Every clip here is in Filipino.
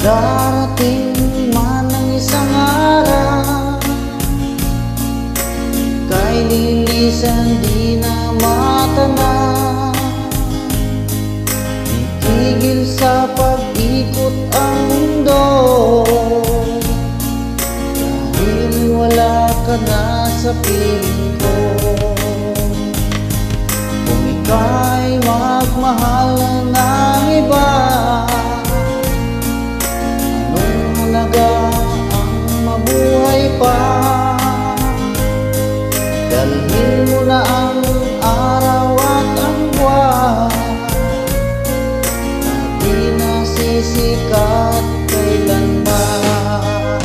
Darating man ang isang araw, kay lilisan di na matanaw. Itigil sa pag-ikot ang mundo, dahil wala ka na sa piling ko. Kung ika'y magmahal ng iba, ang mabuhay pa. Dalhin mo na ang araw at ang buwan, na di nasisikat kailanman.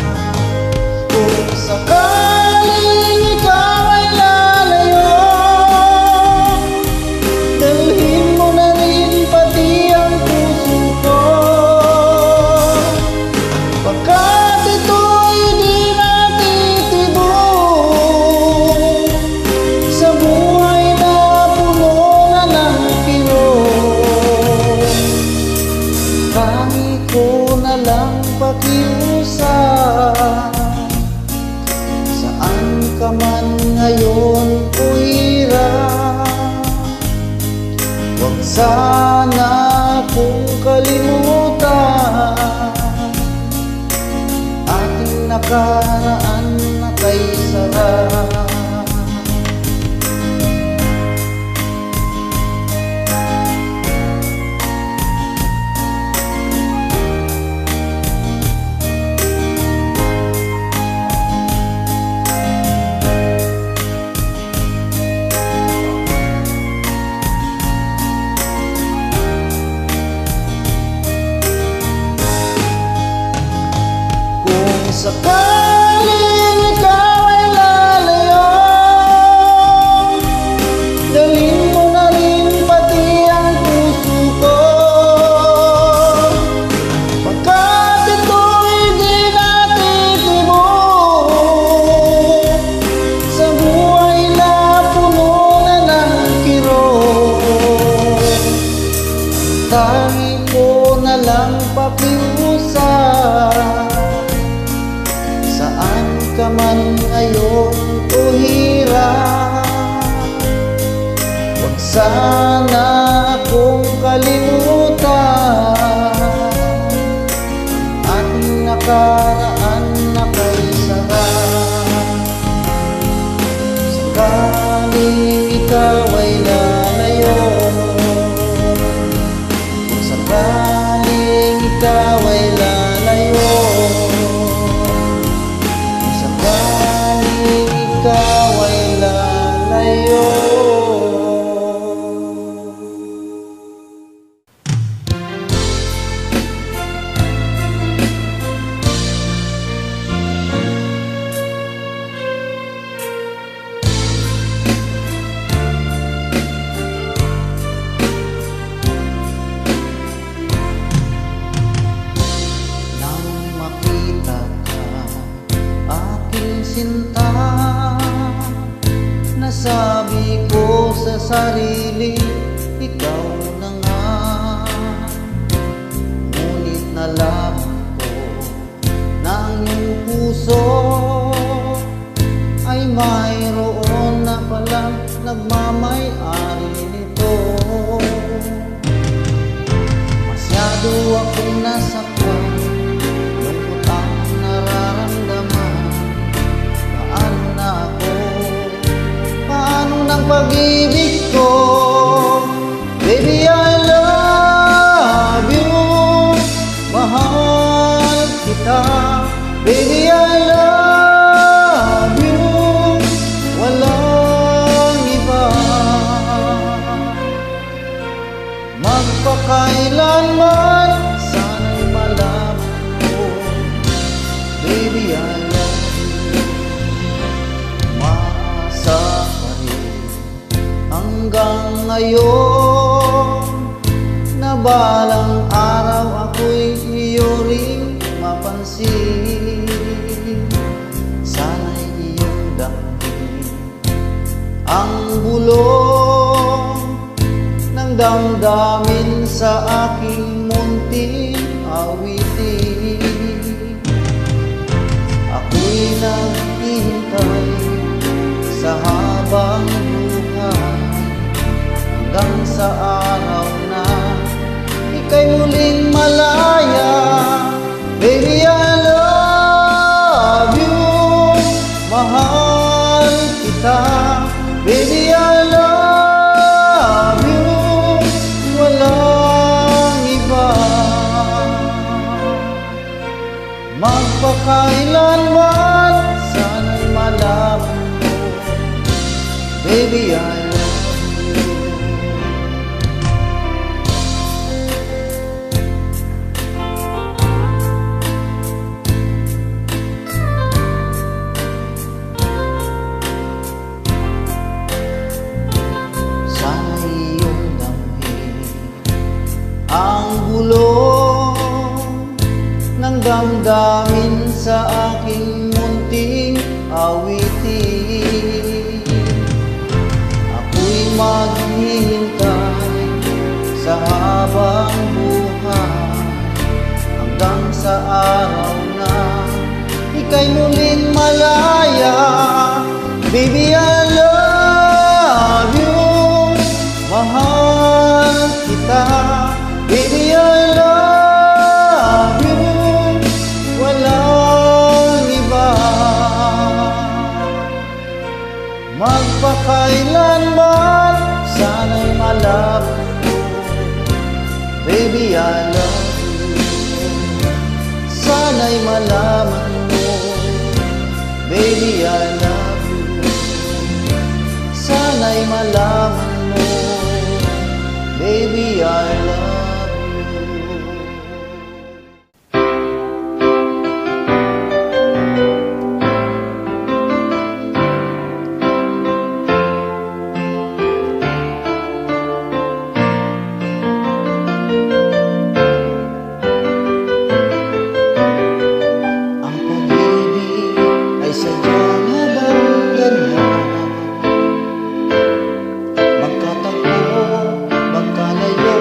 Kung sakaling ikaw ay lalayo, dalhin mo na rin pati ang puso ko. Pagkat ito'y di natitibok sa buhay na puno na ng kirot. Tangi ko na lang pakiusap, saan ka man ngayon o hirap, huwag sana kong kalimutan ating nakaraan na kay sarap. Sakaling ikaw ay lalayo, dalhin mo na rin pati ang puso ko. Pagkat ito'y di natitibok sa buhay na puno na ng kirot. Tangi ko na lang pakiusap, saan ka man ngayon o hirap, huwag sana akong kalimutan ating nakaraan na kay sarap. Sakaling ikaw ay lalayo, kung sakaling ikaw ay lalayo, ikaw ay lalayo. Nang makita ka, aking sinta, nasabi ko sa sarili, ikaw na nga. Ngunit nalaman ko na ang iyong puso ay mayroon na palang nagmamay-ari nito. Masyado akong nasaktan, lungkot ang nararamdaman. Paano na ako? Paano ng pag-ibig ko? Baby, I love you, mahal kita. Baby, I love you, walang iba. Magpakailanman sana'y malaman ko, baby, I love you. Maasa pa rin hanggang ngayon, na balang araw ako'y iyo ring mapansin. Sana'y iyong damdamin ang bulong ng damdamin sa aking munting awitin. ako'y naghihintay sa habang buhay, hanggang sa araw na ika'y muling malaya. Baby, I love you, mahal kita. Baby, I love you, walang iba. Magpakailanman, sana'y malaman mo, baby, I love you. Sana'y iyong damhin ang bulong ng damdamin sa aking munting awitin. Ako'y maghihintay sa habang buhay, hanggang sa araw na ika'y muling malaya. Baby, I love you, mahal kita. Baby, I love you, walang iba. Magpakailanman, sana'y malaman mo, baby, I love you. Sana'y malaman mo, baby, I love you. Sana'y malaman mo, baby, I love you. Ang pag-ibig ay sadyang habang ganyan, magkatagpo, magkalayo,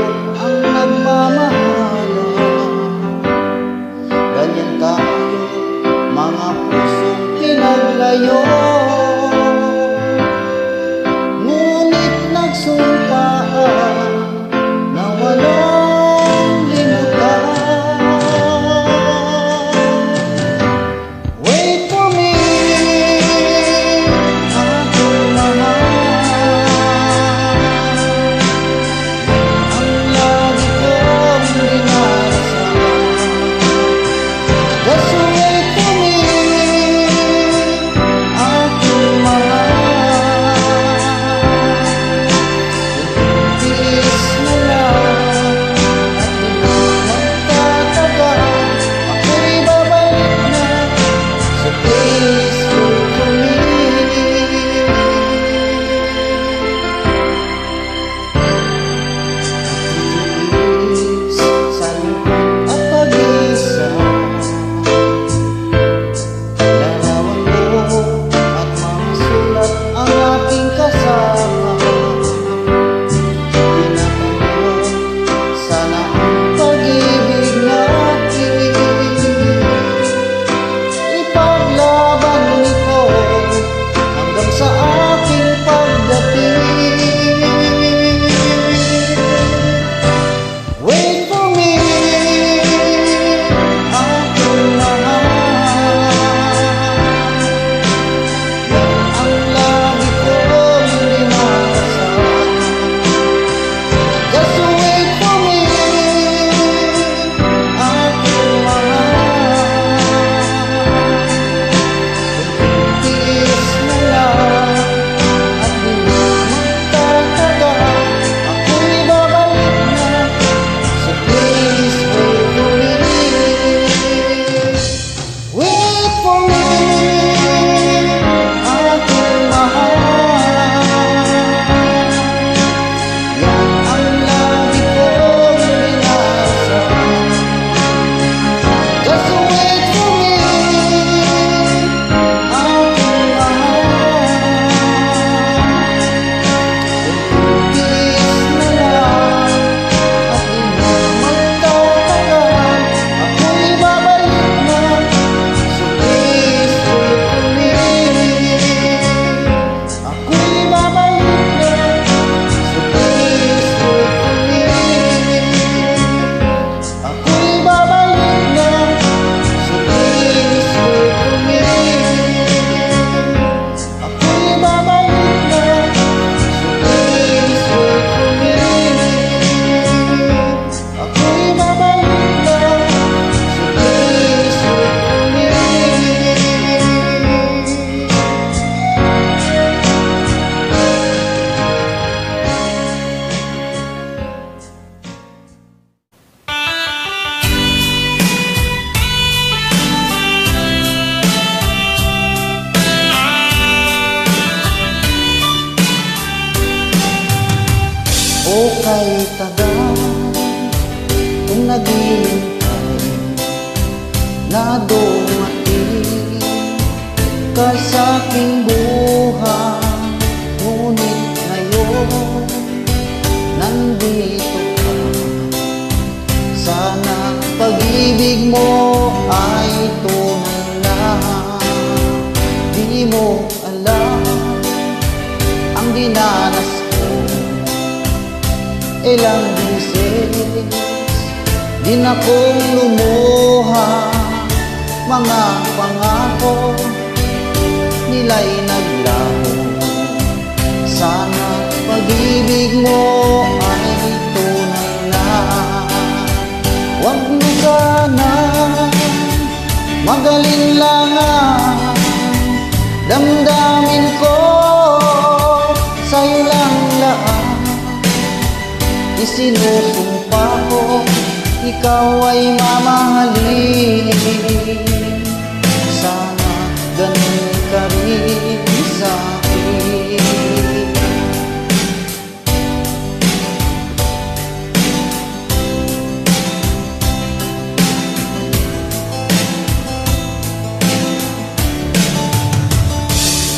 kay tagal kung naghihintay na dumating ka sa aking buhay. Ngunit ngayon nandito ka. Sana pag-ibig mo ay tunay na. Di mo alam ang dinanas ko. Ilang beses din akong lumuha. Mga pangako nila'y naglaho. Sana pag-ibig mo ay tunay na. Huwag mo sana magalinlangan. Damdamin ko sa'yo lang laan. Isinusumpa ko ikaw ay mamahalin. Sana ganun ka rin sa'kin.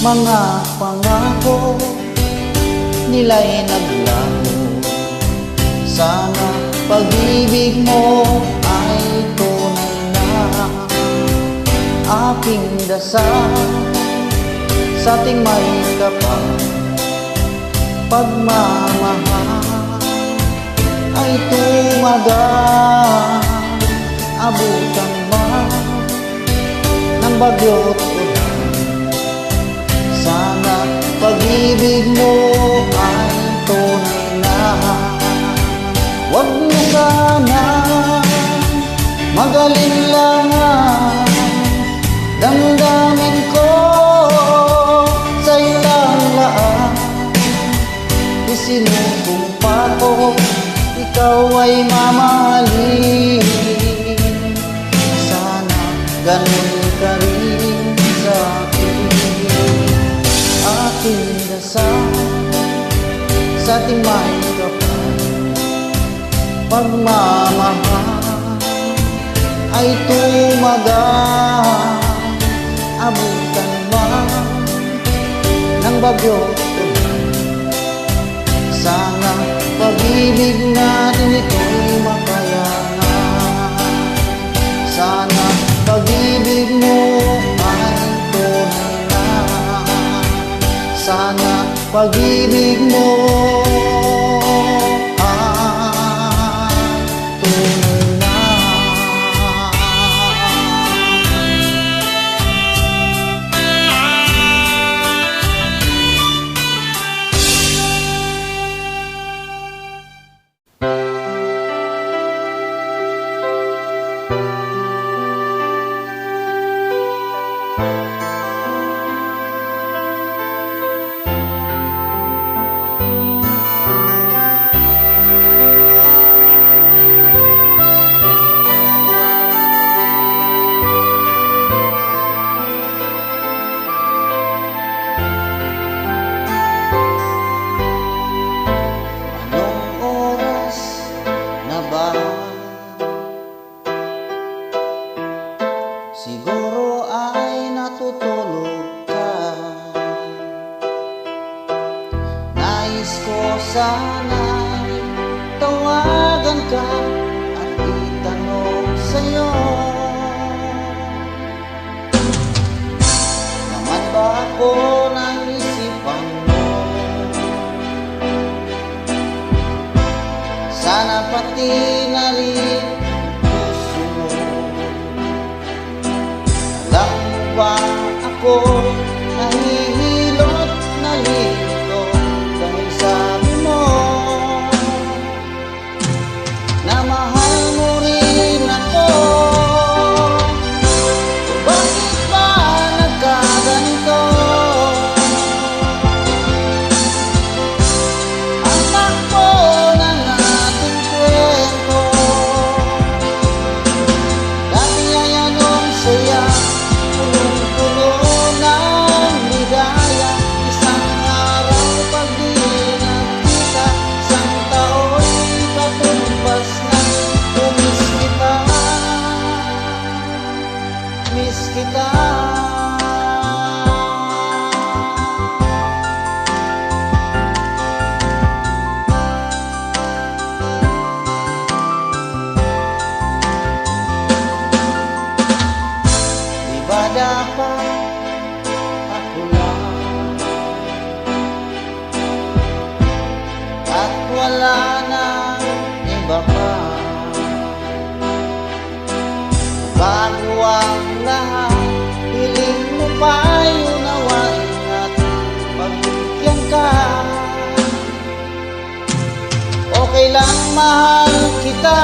Mga pangako nila'y naglaho. Sana pag-ibig mo ay tunay na. Aking dasal sa ating may kapal, pagmamahal ay tumagal. Abutan man ng bagyo't ulan. Sana pag-ibig mo ay tunay na. Huwag mo sana magalinlangan. Damdamin ko sa'yo lang laan. Isinusumpa ko ikaw ay mamahalin. Sana ganun ka rin sa'kin. Aking dasal sa ating may kapal, pagmamahal ay tumagal. Abutan man ng bagyo't ulan. Sana pag-ibig natin ito'y makayangan. Sana pag-ibig mo ay tunay na. Sana pag-ibig mo siguro ay natutulog ka. Nais ko sana'y tawagan ka at itanong sa'yo, naman ba ako ng isipan mo? Sana pati na rin puso mo. Alam mo ba ako nahihilot na lito dahil sabi mo na mahal mo rin ako. Bakit ba nagkaganito? Ang takbo ng ating kwento. ay unawain at pagbigyan ka. Okay lang mahal kita,